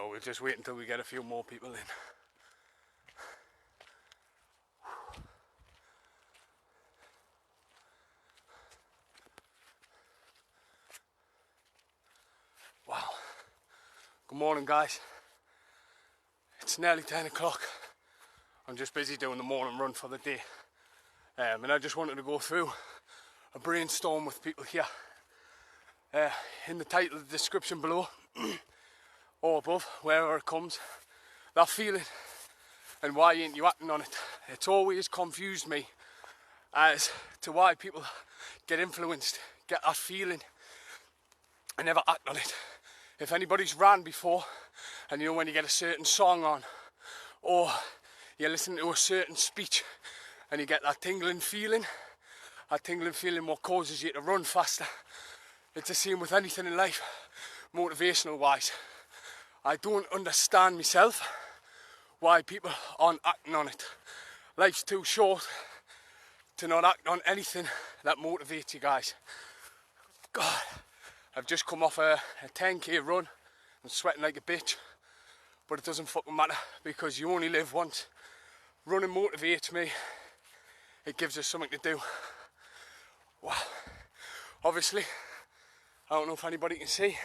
we'll just wait until we get a few more people in. Wow. Good morning, guys. It's nearly 10 o'clock. I'm just busy doing the morning run for the day. And I just wanted to go through a brainstorm with people here. In the title, the description below, or above, wherever it comes, that feeling and why ain't you acting on it. It's always confused me as to why people get influenced, get that feeling and never act on it. If anybody's ran before, and you know when you get a certain song on, or you listen to a certain speech and you get that tingling feeling what causes you to run faster. It's the same with anything in life, motivational wise. I don't understand myself why people aren't acting on it. Life's too short to not act on anything that motivates you guys. God, I've just come off a 10k run. I'm sweating like a bitch, but it doesn't fucking matter because you only live once. Running motivates me. It gives us something to do. Wow. Obviously, I don't know if anybody can see,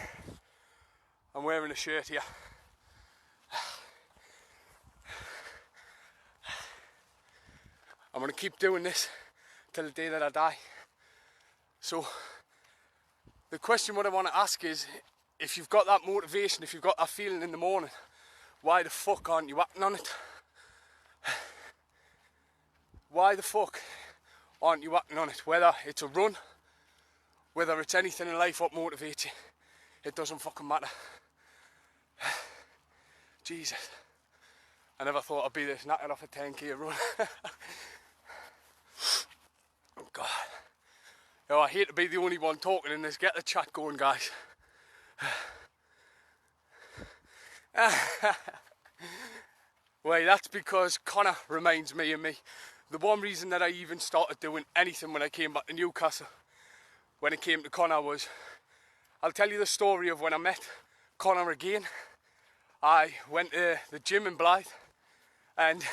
I'm wearing a shirt here. I'm going to keep doing this till the day that I die. So, the question what I want to ask is, if you've got that motivation, if you've got that feeling in the morning, why the fuck aren't you acting on it? Why the fuck aren't you acting on it? Whether it's a run, whether it's anything in life what motivates you, it doesn't fucking matter. Jesus, I never thought I'd be this knackered off a 10k run. Oh God. I hate to be the only one talking in this. Get the chat going, guys. Well, that's because Connor reminds me of me. The one reason that I even started doing anything when I came back to Newcastle, when it came to Connor, was, I'll tell you the story of when I met Connor again. I went to the gym in Blythe, and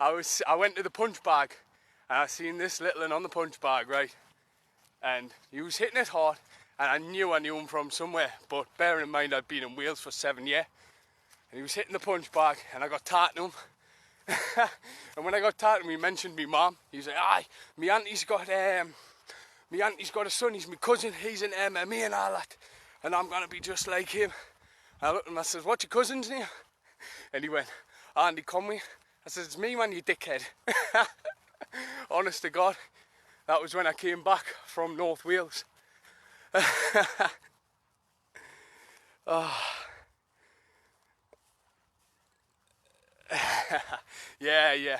I went to the punch bag, and I seen this little one on the punch bag, right? And he was hitting it hard, and I knew him from somewhere, but bearing in mind I'd been in Wales for 7 years, and he was hitting the punch bag, and I got talking to him. And when I got talking to him, he mentioned me mum. He was like, aye, my auntie's got a son, he's my cousin, he's in MMA and all that, and I'm gonna be just like him. I looked at him, I said, what's your cousin's name? And he went, Andy Conway. I said, it's me, man, you dickhead. Honest to God, that was when I came back from North Wales. Oh. Yeah,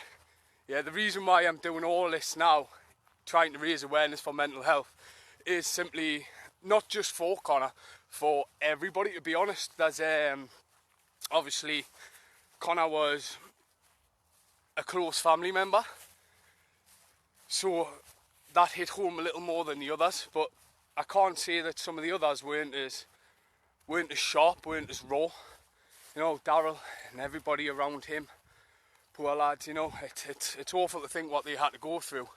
the reason why I'm doing all this now, trying to raise awareness for mental health, is simply not just for Connor, for everybody, to be honest. There's obviously Connor was a close family member, so that hit home a little more than the others, but I can't say that some of the others weren't as sharp, weren't as raw. You know, Daryl and everybody around him, poor lads, you know, it's awful to think what they had to go through,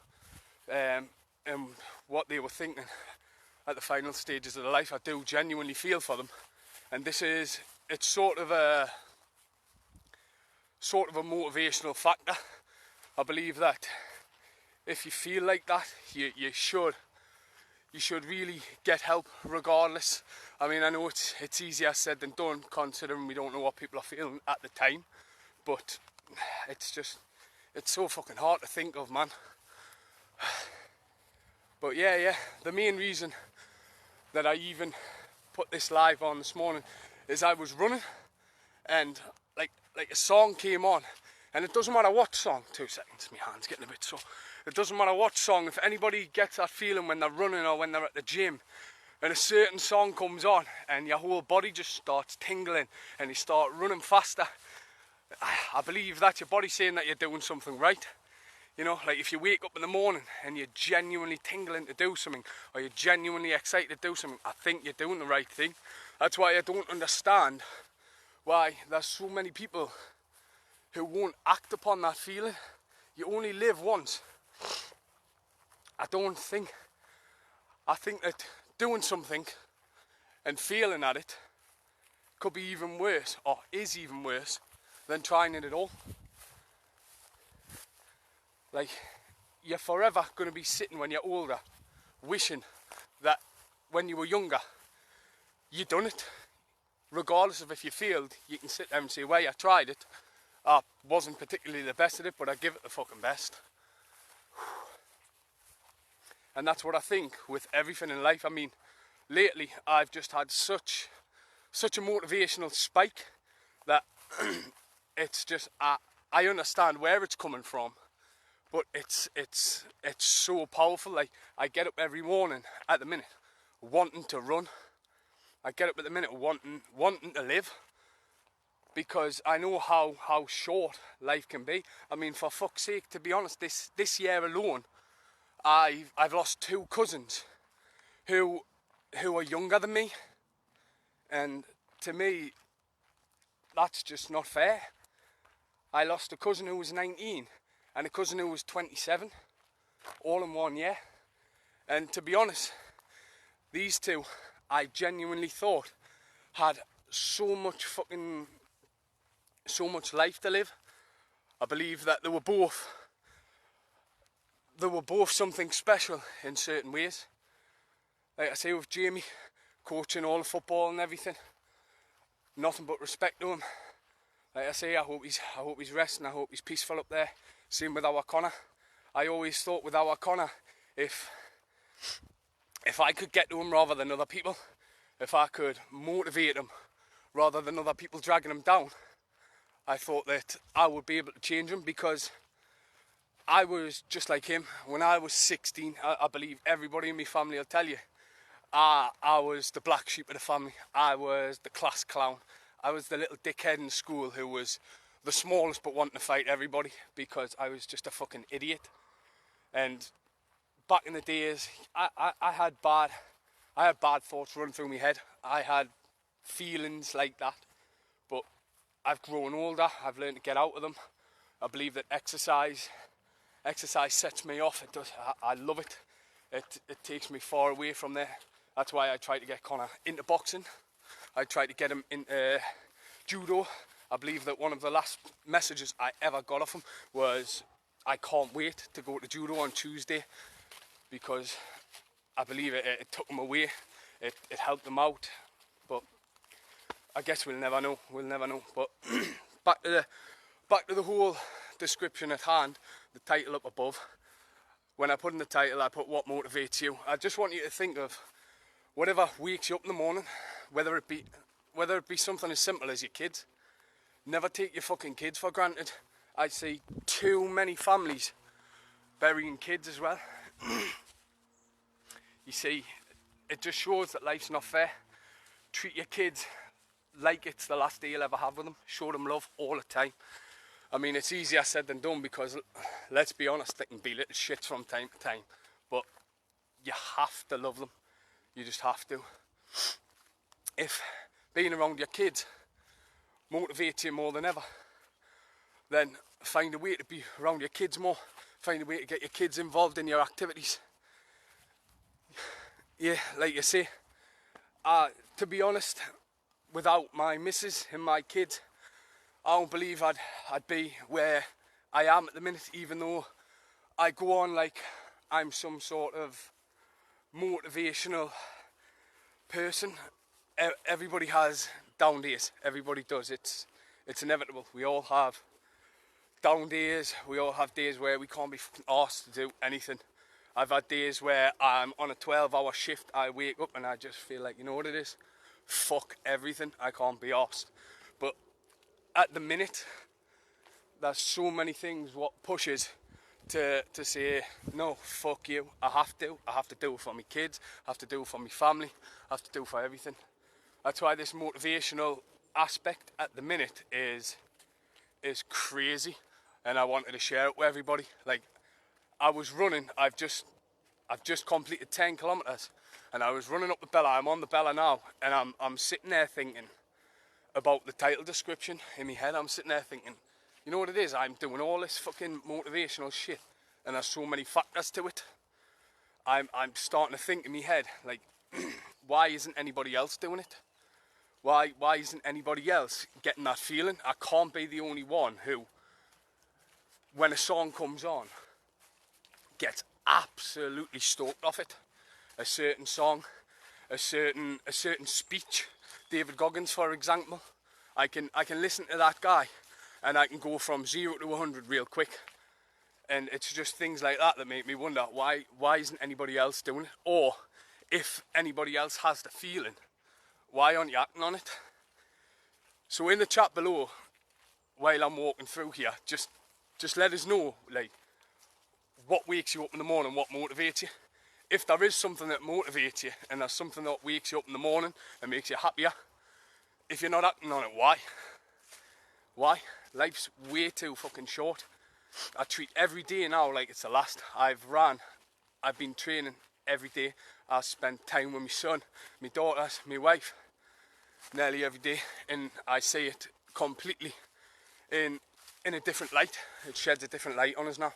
and what they were thinking at the final stages of their life. I do genuinely feel for them, and it's sort of a motivational factor. I believe that if you feel like that, you should really get help regardless. I mean, I know it's easier said than done, considering we don't know what people are feeling at the time, but it's so fucking hard to think of, man. But yeah, the main reason that I even put this live on this morning is I was running, and like a song came on, and it doesn't matter what song. 2 seconds, my hand's getting a bit sore. It doesn't matter what song. If anybody gets that feeling when they're running or when they're at the gym, and a certain song comes on, and your whole body just starts tingling, and you start running faster, I believe that's your body saying that you're doing something right. You know, like if you wake up in the morning and you're genuinely tingling to do something, or you're genuinely excited to do something, I think you're doing the right thing. That's why I don't understand why there's so many people who won't act upon that feeling. You only live once. I think that doing something and failing at it could be even worse, or is even worse, than trying it at all. Like, you're forever going to be sitting when you're older, wishing that when you were younger, you done it. Regardless of if you failed, you can sit there and say, well, I tried it. I wasn't particularly the best at it, but I give it the fucking best. And that's what I think with everything in life. I mean, lately I've just had such a motivational spike that it's just, I understand where it's coming from, but it's so powerful. Like, I get up every morning at the minute wanting to run. I get up at the minute wanting to live, because I know how short life can be. I mean, for fuck's sake, to be honest, this year alone, I've lost 2 cousins who are younger than me, and to me, that's just not fair. I lost a cousin who was 19 and a cousin who was 27, all in 1 year. And to be honest, these 2, I genuinely thought had so much life to live. I believe that they were both something special in certain ways. Like I say, with Jamie, coaching all the football and everything, nothing but respect to him. Like I say, I hope he's resting, I hope he's peaceful up there. Same with our Connor. I always thought with our Connor, if I could get to him rather than other people, if I could motivate him rather than other people dragging him down, I thought that I would be able to change him, because I was just like him. When I was 16, I believe everybody in my family will tell you, I was the black sheep of the family. I was the class clown. I was the little dickhead in school who was the smallest but wanting to fight everybody, because I was just a fucking idiot. And back in the days, I had bad thoughts running through my head. I had feelings like that, but I've grown older. I've learned to get out of them. I believe that exercise sets me off. It does. I love it. It takes me far away from there. That's why I try to get Connor into boxing. I tried to get him into judo. I believe that one of the last messages I ever got off him was, I can't wait to go to judo on Tuesday, because I believe it took him away. It helped him out. But I guess we'll never know. But back to the whole description at hand, the title up above. When I put in the title, I put what motivates you. I just want you to think of whatever wakes you up in the morning, whether it be something as simple as your kids. Never take your fucking kids for granted. I see too many families burying kids as well. You see, it just shows that life's not fair. Treat your kids like it's the last day you'll ever have with them. Show them love all the time. I mean, it's easier said than done, because let's be honest, they can be little shits from time to time, but you have to love them. You just have to. If being around your kids motivates you more than ever, then find a way to be around your kids more. Find a way to get your kids involved in your activities. Yeah, like you say, to be honest, without my missus and my kids, I don't believe I'd be where I am at the minute, even though I go on like I'm some sort of motivational person. Everybody has down days. Everybody does. It's inevitable. We all have down days. We all have days where we can't be fucking arsed to do anything. I've had days where I'm on a 12-hour shift. I wake up and I just feel like, you know what it is? Fuck everything. I can't be arsed. But at the minute, there's so many things what pushes to say, no, fuck you. I have to do it for my kids. I have to do it for my family. I have to do it for everything. That's why this motivational aspect at the minute is crazy, and I wanted to share it with everybody. Like, I was running. I've just completed 10 kilometers, and I was running up the Bella. I'm on the Bella now, and I'm sitting there thinking, about the title description in my head. I'm sitting there thinking, you know what it is? I'm doing all this fucking motivational shit, and there's so many factors to it. I'm starting to think in my head, like, why isn't anybody else doing it? Why isn't anybody else getting that feeling? I can't be the only one who, when a song comes on, gets absolutely stoked off it. A certain song, a certain speech. David Goggins, for example. I can listen to that guy and I can go from 0 to 100 real quick. And it's just things like that make me wonder, why isn't anybody else doing it? Or if anybody else has the feeling, why aren't you acting on it? So in the chat below, while I'm walking through here, just let us know, like, what wakes you up in the morning, what motivates you. If there is something that motivates you and there's something that wakes you up in the morning and makes you happier, if you're not acting on it, why? Why? Life's way too fucking short. I treat every day now like it's the last. I've been training every day. I spend time with my son, my daughters, my wife, nearly every day, and I see it completely in a different light. It sheds a different light on us now.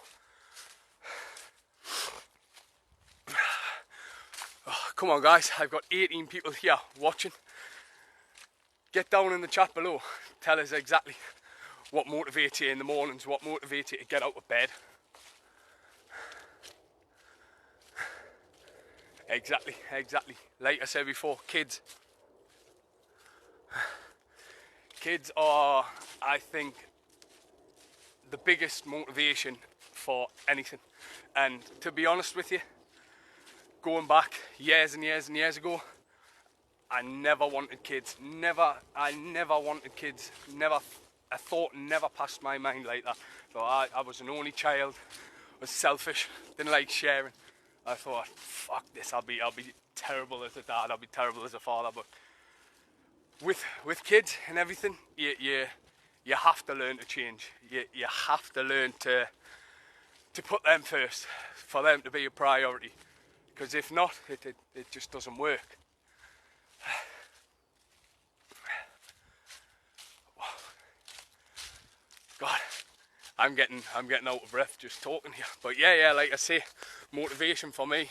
Oh, come on guys, I've got 18 people here watching. Get down in the chat below, tell us exactly what motivates you in the mornings, what motivates you to get out of bed. Exactly. Like I said before, kids are, I think, the biggest motivation for anything. And to be honest with you, going back years and years and years ago, I never wanted kids. I never wanted kids. A thought never passed my mind like that. So I was an only child, was selfish, didn't like sharing. I thought, fuck this, I'll be terrible as a dad, I'll be terrible as a father. But with kids and everything, you have to learn to change. You have to learn to put them first, for them to be a priority. Because if not, it just doesn't work. God, I'm getting out of breath just talking here. But yeah, like I say, motivation for me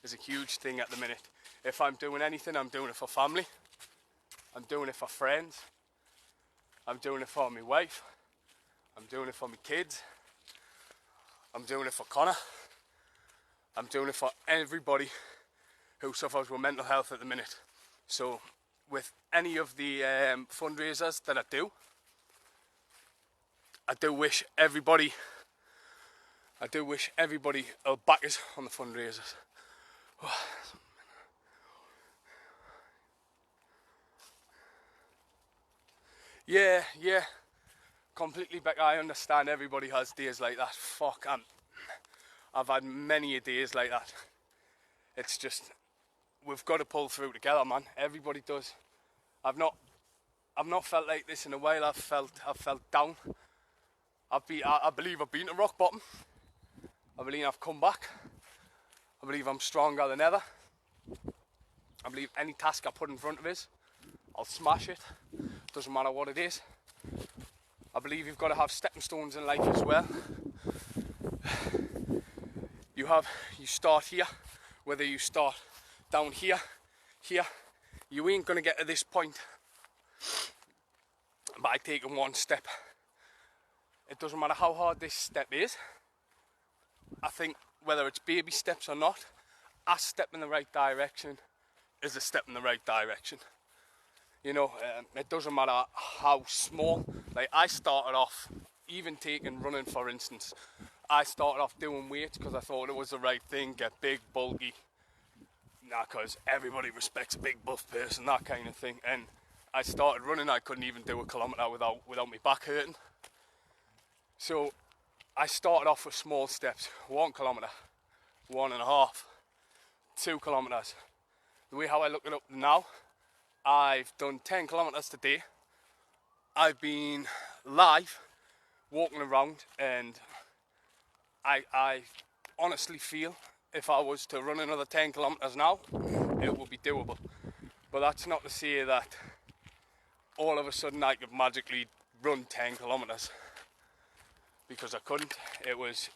is a huge thing at the minute. If I'm doing anything, I'm doing it for family. I'm doing it for friends. I'm doing it for my wife. I'm doing it for my kids. I'm doing it for Connor. I'm doing it for everybody who suffers with mental health at the minute. So with any of the fundraisers that I do wish everybody will back us on the fundraisers. Yeah, completely back. I understand everybody has days like that. Fuck, I've had many a days like that. It's just, we've got to pull through together, man. Everybody does. I've not felt like this in a while. I've felt down. I believe I've been to rock bottom. I believe I've come back. I believe I'm stronger than ever. I believe any task I put in front of us, I'll smash it. Doesn't matter what it is. I believe you've got to have stepping stones in life as well. You start here, whether you start down here, you ain't gonna get to this point by taking one step. It doesn't matter how hard this step is. I think whether it's baby steps or not, a step in the right direction is a step in the right direction. You know, it doesn't matter how small. Like, I started off, even taking running for instance, I started off doing weights because I thought it was the right thing, get big, bulky, because everybody respects a big buff person, that kind of thing. And I started running, I couldn't even do a kilometre without my back hurting. So I started off with small steps, 1 kilometre, 1.5, 2 kilometres. The way how I look it up now, I've done 10 kilometres today. I've been live, walking around, and I honestly feel if I was to run another 10 kilometres now, it would be doable. But that's not to say that all of a sudden I could magically run 10 kilometers, because I couldn't. It was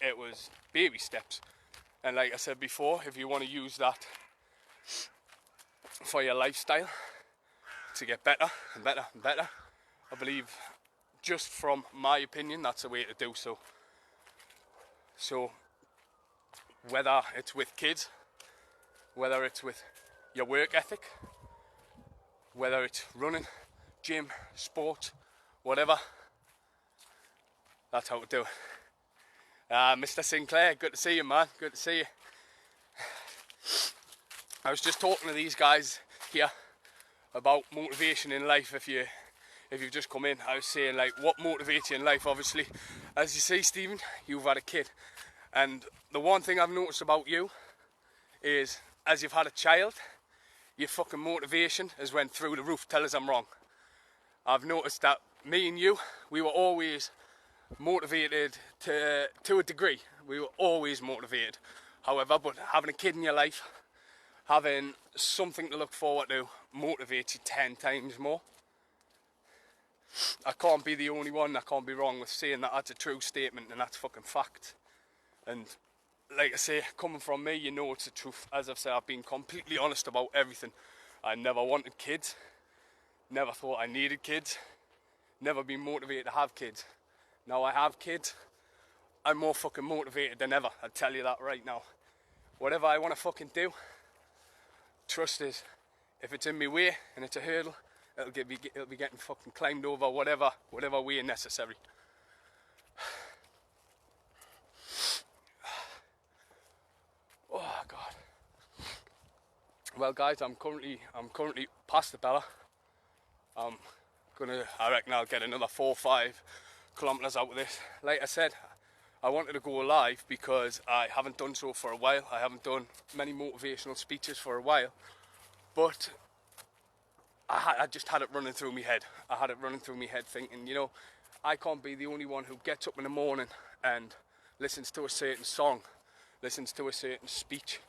baby steps. And like I said before, if you want to use that for your lifestyle to get better and better and better, I believe, just from my opinion, that's the way to do so. So whether it's with kids, whether it's with your work ethic, whether it's running, gym, sport, whatever, that's how to do it. Mr. Sinclair, good to see you, man. Good to see you. I was just talking to these guys here about motivation in life. If you've just come in, I was saying, like, what motivates you in life? Obviously, as you say, Stephen, you've had a kid, and the one thing I've noticed about you is, as you've had a child, your fucking motivation has went through the roof. Tell us I'm wrong. I've noticed that me and you, we were always motivated to a degree. We were always motivated. However, but having a kid in your life, having something to look forward to, motivates you 10 times more. I can't be the only one. I can't be wrong with saying that. That's a true statement, and that's fucking fact. And like I say, coming from me, you know it's the truth. As I've said, I've been completely honest about everything. I never wanted kids, never thought I needed kids, never been motivated to have kids. Now I have kids, I'm more fucking motivated than ever. I'll tell you that right now. Whatever I want to fucking do, trust is, if it's in my way and it's a hurdle, it'll be getting fucking climbed over, whatever way necessary. Oh God. Well, guys, I'm currently past the Bella. I reckon I'll get another 4 or 5 kilometers out of this. Like I said, I wanted to go live because I haven't done so for a while. I haven't done many motivational speeches for a while, but I just had it running through my head. I had it running through my head thinking, you know, I can't be the only one who gets up in the morning and listens to a certain song, listens to a certain speech,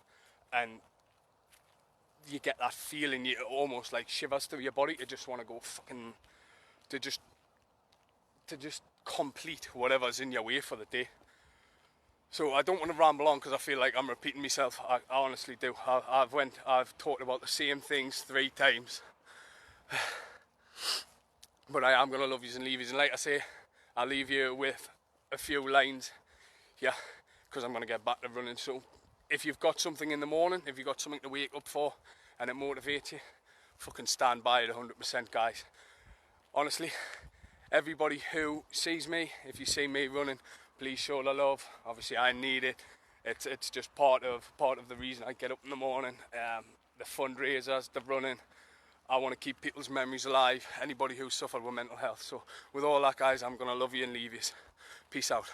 and you get that feeling, you almost like shivers through your body to just want to go fucking, to just complete whatever's in your way for the day. So I don't want to ramble on because I feel like I'm repeating myself. I honestly do. I've talked about the same things 3 times. But I am going to love yous and leave yous. And like I say, I'll leave you with a few lines, yeah, because I'm going to get back to running. So if you've got something in the morning, if you've got something to wake up for and it motivates you, fucking stand by it 100%, guys. Honestly, everybody who sees me, if you see me running, please show the love. Obviously I need it. It's just part of the reason I get up in the morning. The fundraisers, the running. I want to keep people's memories alive. Anybody who's suffered with mental health. So with all that, guys, I'm going to love you and leave you. Peace out.